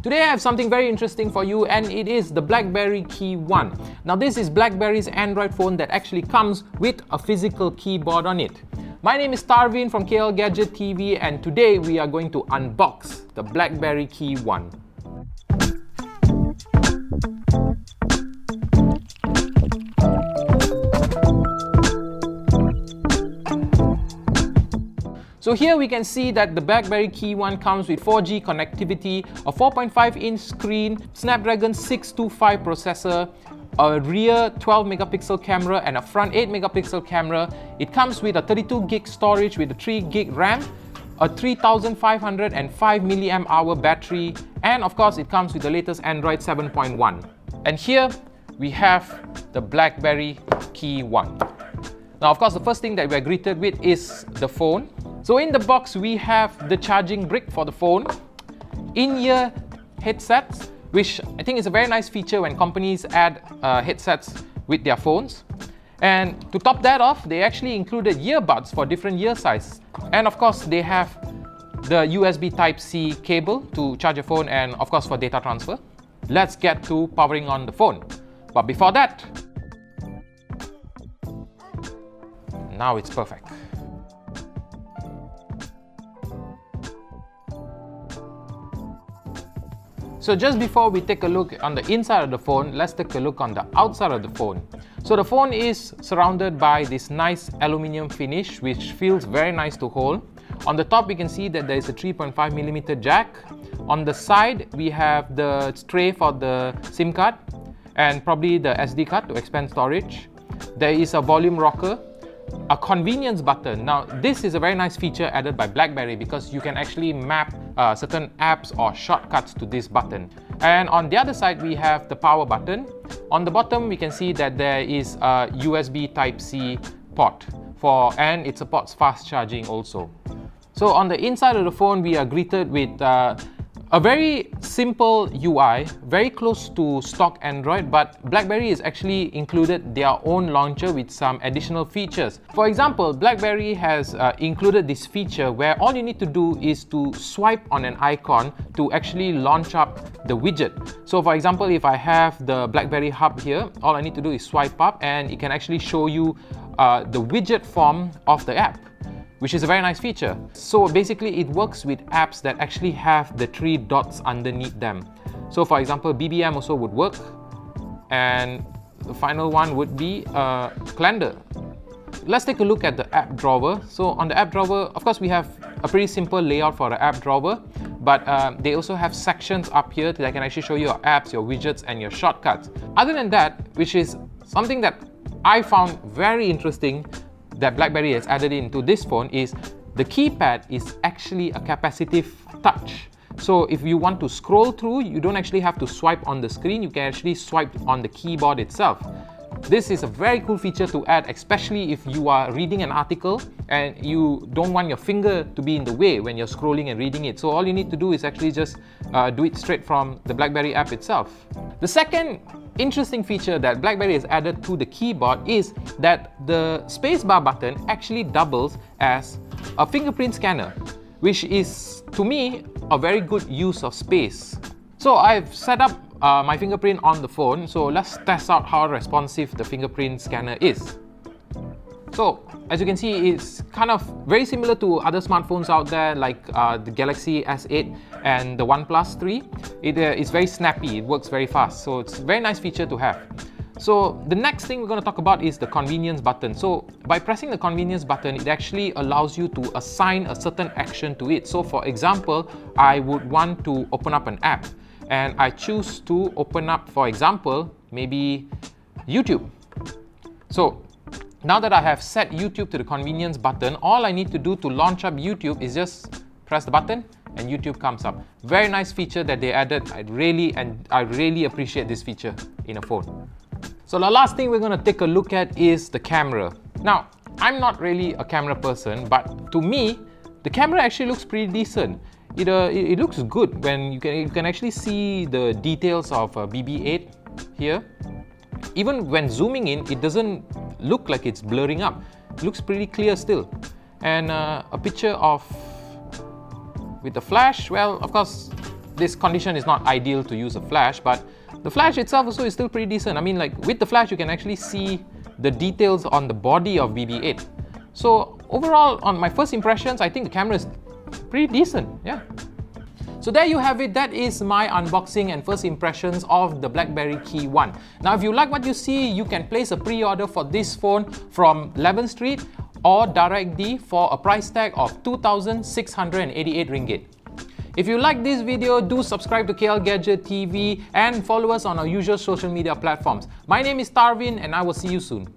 Today I have something very interesting for you, and it is the Blackberry KeyOne. Now this is BlackBerry's Android phone that actually comes with a physical keyboard on it. My name is Tarvin from KLGadgetTV, and today we are going to unbox the Blackberry KeyOne. So here we can see that the Blackberry KeyOne comes with 4G connectivity, a 4.5-inch screen, Snapdragon 625 processor, a rear 12 megapixel camera and a front 8 megapixel camera. It comes with a 32 gig storage with a 3 gig RAM, a 3505 mAh battery, and of course it comes with the latest Android 7.1. And here we have the Blackberry KeyOne. Now of course the first thing that we are greeted with is the phone. So in the box we have the charging brick for the phone, in-ear headsets, which I think is a very nice feature when companies add headsets with their phones. And to top that off, they actually included earbuds for different ear sizes. And of course they have the USB Type-C cable to charge your phone and of course for data transfer. Let's get to powering on the phone. But before that, now it's perfect. So just before we take a look on the inside of the phone, let's take a look on the outside of the phone. So the phone is surrounded by this nice aluminium finish, which feels very nice to hold. On the top, we can see that there is a 3.5mm jack. On the side, we have the tray for the SIM card and probably the SD card to expand storage. There is a volume rocker, a convenience button. Now this is a very nice feature added by BlackBerry because you can actually map certain apps or shortcuts to this button. And on the other side we have the power button. On the bottom we can see that there is a USB Type-C port and it supports fast charging also. So on the inside of the phone we are greeted with a very simple UI, very close to stock Android, but BlackBerry has actually included their own launcher with some additional features. For example, BlackBerry has included this feature where all you need to do is to swipe on an icon to actually launch up the widget. So for example, if I have the BlackBerry Hub here, all I need to do is swipe up and it can actually show you the widget form of the app, which is a very nice feature. So basically it works with apps that actually have the 3 dots underneath them. So for example, BBM also would work, and the final one would be Calendar. Let's take a look at the app drawer. So on the app drawer, of course we have a pretty simple layout for the app drawer, but they also have sections up here that can actually show you your apps, your widgets and your shortcuts. Other than that, which is something that I found very interesting that BlackBerry has added into this phone, is the keypad is actually a capacitive touch. So if you want to scroll through, you don't actually have to swipe on the screen, you can actually swipe on the keyboard itself. This is a very cool feature to add, especially if you are reading an article and you don't want your finger to be in the way when you're scrolling and reading it. So all you need to do is actually just do it straight from the BlackBerry app itself. The second interesting feature that BlackBerry has added to the keyboard is that the spacebar button actually doubles as a fingerprint scanner, which is, to me, a very good use of space. So I've set up my fingerprint on the phone, so let's test out how responsive the fingerprint scanner is. So as you can see, it's kind of very similar to other smartphones out there like the Galaxy S8 and the OnePlus 3. It's very snappy, it works very fast, so it's a very nice feature to have. So the next thing we're going to talk about is the convenience button. So by pressing the convenience button, it actually allows you to assign a certain action to it. So for example, I would want to open up an app and I choose to open up, for example, maybe YouTube. So now that I have set YouTube to the convenience button, all I need to do to launch up YouTube is just press the button and YouTube comes up. Very nice feature that they added. I really appreciate this feature in a phone. So the last thing we're going to take a look at is the camera. Now, I'm not really a camera person, but to me, the camera actually looks pretty decent. It looks good when you can actually see the details of BB8 here. Even when zooming in, it doesn't look like it's blurring up. It looks pretty clear still. And a picture of with the flash, well, of course, this condition is not ideal to use a flash, but the flash itself also is still pretty decent. I mean, like with the flash, you can actually see the details on the body of BB8. So overall, on my first impressions, I think the camera is pretty decent, yeah. So there you have it. That is my unboxing and first impressions of the Blackberry KeyOne. Now, if you like what you see, you can place a pre-order for this phone from 11th Street or DirectD for a price tag of 2,688 ringgit. If you like this video, do subscribe to KLGadgetTV and follow us on our usual social media platforms. My name is Tarvin and I will see you soon.